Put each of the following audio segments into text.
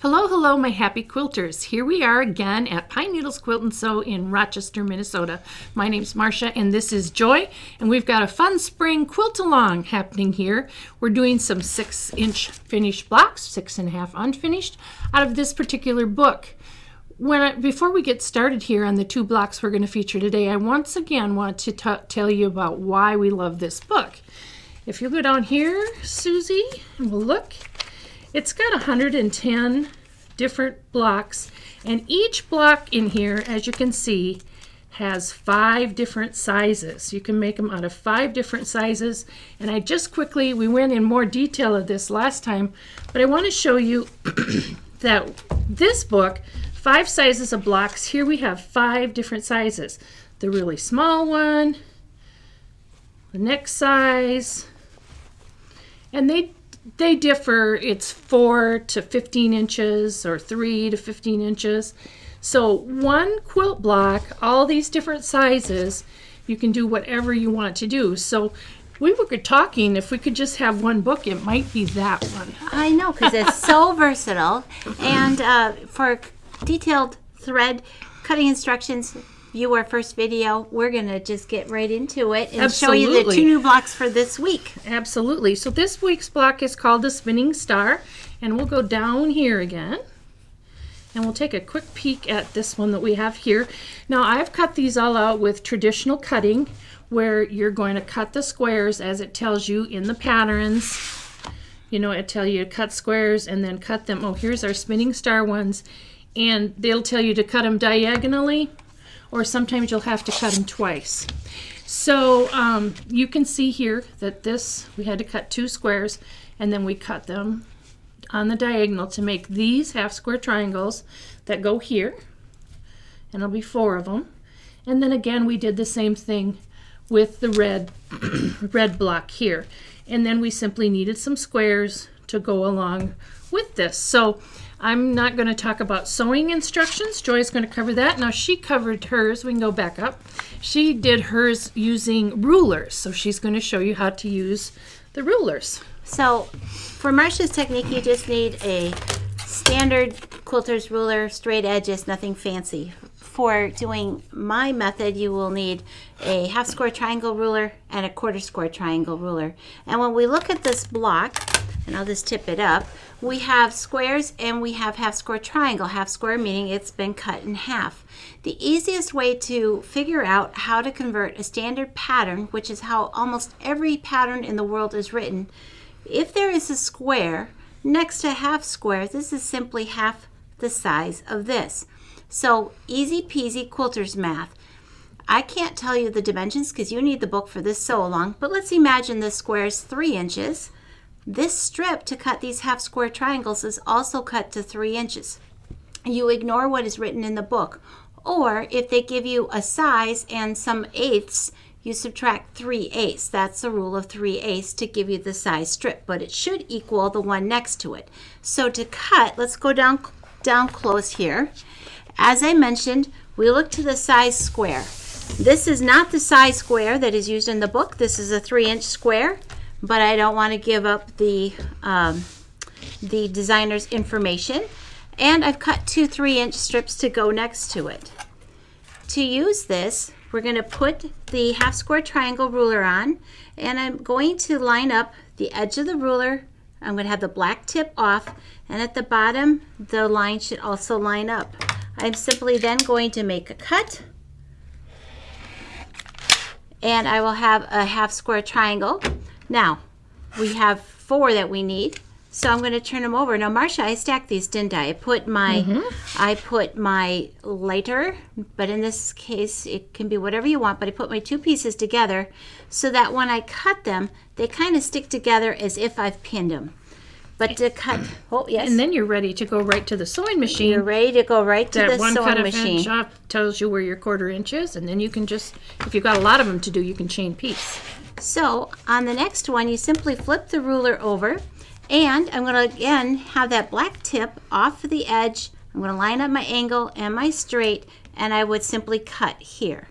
Hello, hello, my happy quilters. Here we are again at Pine Needles Quilt and Sew in Rochester, Minnesota. My name's Marcia and this is Joy, and we've got a fun spring quilt-along happening here. We're doing some 6-inch finished blocks, 6.5 unfinished, out of this particular book. Before we get started here on the 2 blocks we're going to feature today, I once again want to tell you about why we love this book. If you go down here, Susie, and we'll look, it's got 110 different blocks, and each block in here, as you can see, has 5 different sizes. You can make them out of 5 different sizes, and we went in more detail of this last time, but I want to show you that this book, 5 sizes of blocks, here we have 5 different sizes. The really small one, the next size, and they differ. It's 4 to 15 inches or 3 to 15 inches. So one quilt block, all these different sizes, you can do whatever you want to do. So we were talking, if we could just have one book, it might be that one. I know, because it's so versatile. And for detailed thread cutting instructions, view our first video. We're going to just get right into it and show you the 2 new blocks for this week. Absolutely. So this week's block is called the Spinning Star, and we'll go down here again and we'll take a quick peek at this one that we have here. Now I've cut these all out with traditional cutting, where you're going to cut the squares as it tells you in the patterns. You know, it tells you to cut squares and then cut them. Oh, here's our Spinning Star ones, and they'll tell you to cut them diagonally, or sometimes you'll have to cut them twice. So you can see here that we had to cut 2 squares, and then we cut them on the diagonal to make these half square triangles that go here, and there'll be 4 of them. And then again we did the same thing with the red block here, and then we simply needed some squares to go along with this. So I'm not going to talk about sewing instructions. Joy's going to cover that. Now she covered hers. We can go back up. She did hers using rulers, so she's going to show you how to use the rulers. So for Marcia's technique, you just need a standard quilter's ruler, straight edges, nothing fancy. For doing my method, you will need a half square triangle ruler and a quarter square triangle ruler. And when we look at this block, and I'll just tip it up, we have squares and we have half square triangle. Half square meaning it's been cut in half. The easiest way to figure out how to convert a standard pattern, which is how almost every pattern in the world is written, if there is a square next to half square, this is simply half the size of this. So easy peasy quilter's math. I can't tell you the dimensions because you need the book for this sew along, but let's imagine this square is 3 inches. This strip to cut these half square triangles is also cut to 3 inches. You ignore what is written in the book, or if they give you a size and some eighths, you subtract 3/8. That's the rule of 3/8 to give you the size strip, but it should equal the one next to it. So to cut, let's go down close here. As I mentioned, we look to the size square. This is not the size square that is used in the book. This is a 3-inch square, but I don't want to give up the designer's information. And I've cut 2 3-inch strips to go next to it. To use this, we're going to put the half square triangle ruler on, and I'm going to line up the edge of the ruler. I'm going to have the black tip off, and at the bottom the line should also line up. I'm simply then going to make a cut, and I will have a half square triangle. Now we have 4 that we need, so I'm going to turn them over. Now Marcia, I stacked these, didn't I? I put my lighter, but in this case it can be whatever you want, but I put my 2 pieces together so that when I cut them they kind of stick together as if I've pinned them. But to cut, oh yes. And then you're ready to go right to the sewing machine. You're ready to go right to the sewing machine. That 1 cut inch off tells you where your 1/4 inch is, and then you can just, if you've got a lot of them to do, you can chain piece. So on the next one, you simply flip the ruler over, and I'm going to again have that black tip off the edge. I'm going to line up my angle and my straight, and I would simply cut here.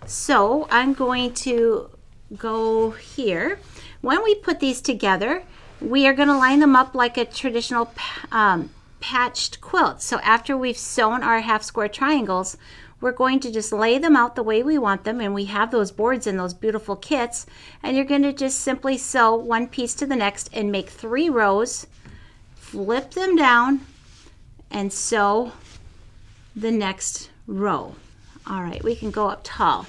So I'm going to go here. When we put these together, we are going to line them up like a traditional patched quilt. So after we've sewn our half square triangles, we're going to just lay them out the way we want them, and we have those boards in those beautiful kits, and you're going to just simply sew one piece to the next and make 3 rows, flip them down, and sew the next row. All right, we can go up tall.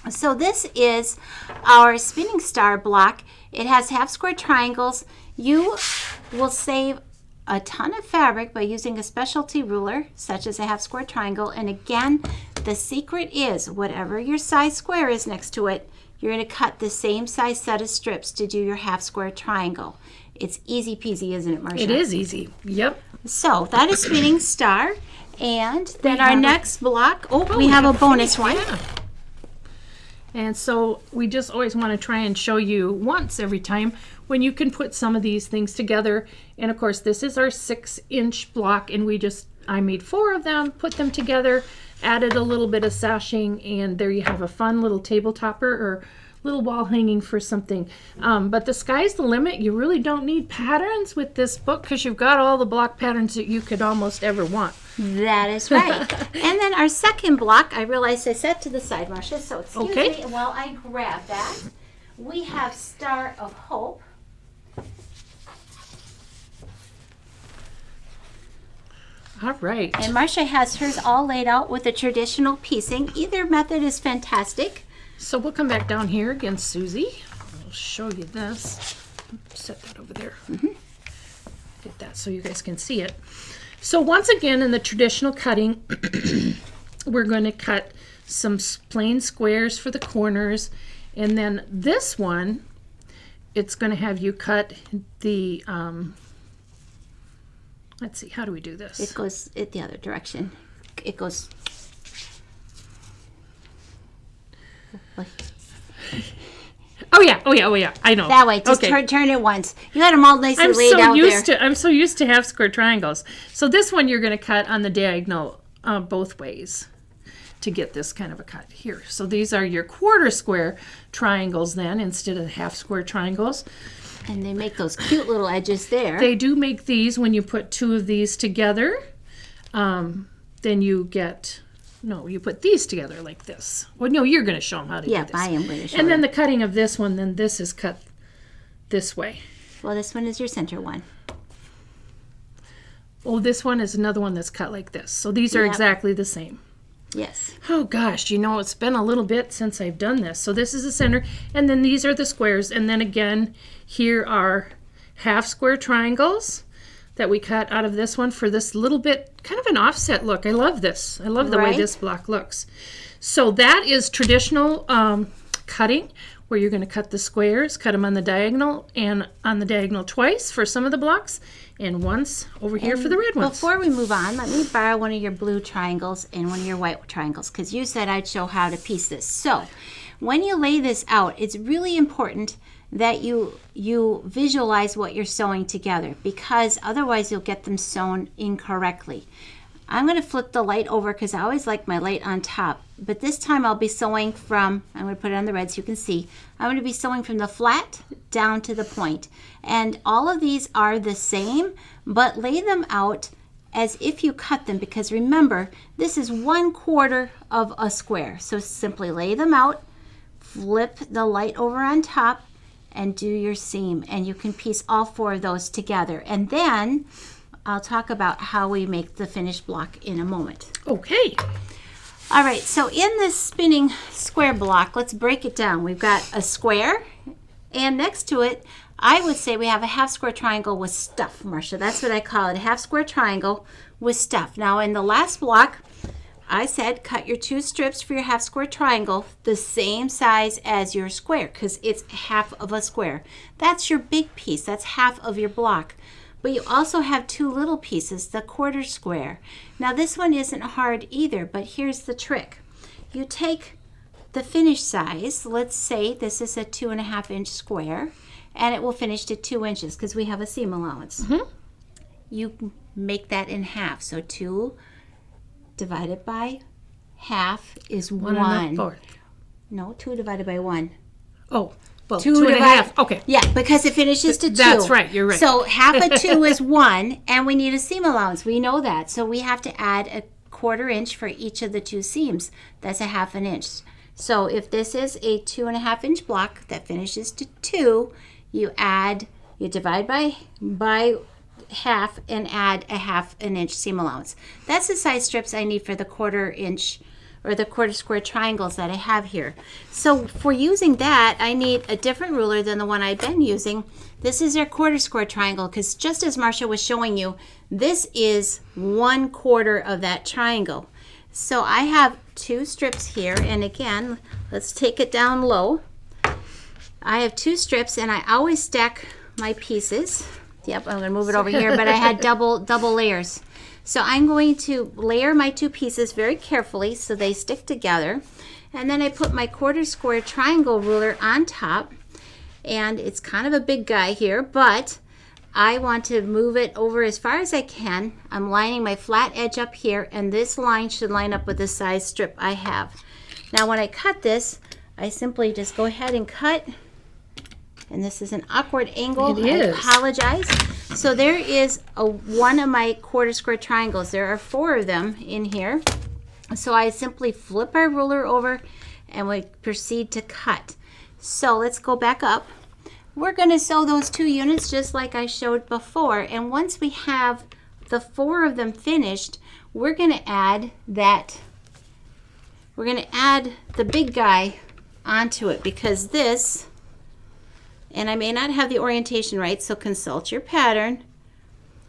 So this is our spinning star block. It has half square triangles. You will save a ton of fabric by using a specialty ruler, such as a half square triangle. And again, the secret is whatever your size square is next to it, you're going to cut the same size set of strips to do your half square triangle. It's easy peasy, isn't it, Marcia? It is easy. Yep. So that is spinning star. And then our next block, we have a bonus one. Yeah. And so we just always want to try and show you once every time when you can put some of these things together. And of course, this is our 6-inch block, and I made 4 of them, put them together, added a little bit of sashing, and there you have a fun little table topper or little wall hanging for something. But the sky's the limit. You really don't need patterns with this book because you've got all the block patterns that you could almost ever want. That is right. And then our second block, I realized I set to the side, Marcia, so excuse me while I grab that. We have Star of Hope. All right. And Marcia has hers all laid out with a traditional piecing. Either method is fantastic. So we'll come back down here again, Susie. I'll show you this. Set that over there. Get that so you guys can see it. So once again, in the traditional cutting, we're going to cut some plain squares for the corners. And then this one, it's going to have you cut the, let's see, how do we do this? It goes the other direction. It goes... Oh yeah, I know. That way, just turn it once. You had them all nicely laid out there. I'm so used to half square triangles. So this one you're going to cut on the diagonal both ways to get this kind of a cut here. So these are your quarter square triangles then instead of half square triangles. And they make those cute little edges there. They do make these when you put 2 of these together. Then you get... No, you put these together like this. Well, no, you're going to show them how to do this. Yeah, I am going to show And then the cutting of this one, then this is cut this way. Well, this one is your center one. Oh, this one is another one that's cut like this. So these are exactly the same. Yes. Oh, gosh, it's been a little bit since I've done this. So this is the center, and then these are the squares. And then again, here are half square triangles that we cut out of this one for this little bit, kind of an offset look. I love this. I love the way this block looks. So that is traditional cutting, where you're going to cut the squares, cut them on the diagonal, and on the diagonal twice for some of the blocks, and once over here for the red ones. Before we move on, let me borrow one of your blue triangles and one of your white triangles, because you said I'd show how to piece this. So when you lay this out, it's really important that you visualize what you're sewing together, because otherwise you'll get them sewn incorrectly. I'm going to flip the light over because I always like my light on top, but this time I'll be sewing from, I'm going to put it on the red so you can see, I'm going to be sewing from the flat down to the point. And all of these are the same, but lay them out as if you cut them, because remember, this is 1/4 of a square. So simply lay them out, flip the light over on top, and do your seam, and you can piece all 4 of those together. And then I'll talk about how we make the finished block in a moment. Okay. All right, so in this spinning square block, let's break it down. We've got a square, and next to it, I would say we have a half square triangle with stuff, Marcia. That's what I call it, a half square triangle with stuff. Now in the last block, I said cut your 2 strips for your half square triangle the same size as your square, because it's half of a square. That's your big piece. That's half of your block. But you also have 2 little pieces, the quarter square. Now this one isn't hard either, but here's the trick. You take the finished size, let's say this is a 2.5-inch square, and it will finish to 2 inches because we have a seam allowance. You make that in half. So 2 divided by half is 1. 1 1/4. No, 2 divided by 1. Oh, Well, two and a half. Okay. Yeah, because it finishes to 2. That's right. You're right. So half of 2 is 1, and we need a seam allowance. We know that. So we have to add a 1/4 inch for each of the 2 seams. That's a 1/2 inch. So if this is a 2.5 inch block that finishes to 2, you divide by half and add a 1/2 inch seam allowance. That's the size strips I need for the 1/4 inch or the 1/4 square triangles that I have here. So for using that, I need a different ruler than the one I've been using. This is our 1/4 square triangle, because just as Marcia was showing you, this is 1/4 of that triangle. So I have 2 strips here, and again, let's take it down low. I have 2 strips, and I always stack my pieces. Yep, I'm going to move it over here, but I had double layers. So I'm going to layer my 2 pieces very carefully so they stick together. And then I put my 1/4 square triangle ruler on top. And it's kind of a big guy here, but I want to move it over as far as I can. I'm lining my flat edge up here, and this line should line up with the size strip I have. Now when I cut this, I simply just go ahead and cut. And this is an awkward angle. It is. I apologize. So there is one of my 1/4 square triangles. There are 4 of them in here. So I simply flip our ruler over and we proceed to cut. So let's go back up. We're going to sew those 2 units just like I showed before. And once we have the 4 of them finished, we're going to add the big guy onto it, because this, and I may not have the orientation right, so consult your pattern,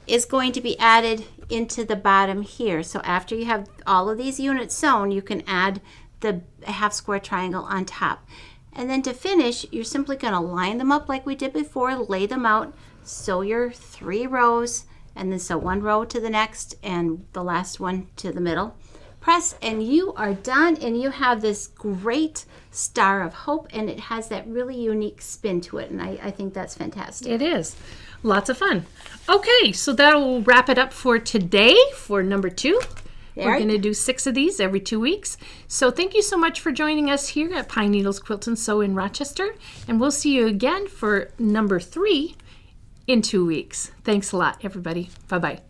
is going to be added into the bottom here. So after you have all of these units sewn, you can add the 1/2 square triangle on top. And then to finish, you're simply going to line them up like we did before, lay them out, sew your 3 rows, and then sew 1 row to the next and the last one to the middle. Press, and you are done, and you have this great Star of Hope, and it has that really unique spin to it, and I think that's fantastic. It is. Lots of fun. Okay, so that will wrap it up for today for number 2. We're going to do 6 of these every 2 weeks. So thank you so much for joining us here at Pine Needles Quilt and Sew in Rochester. And we'll see you again for number 3 in 2 weeks. Thanks a lot, everybody. Bye-bye.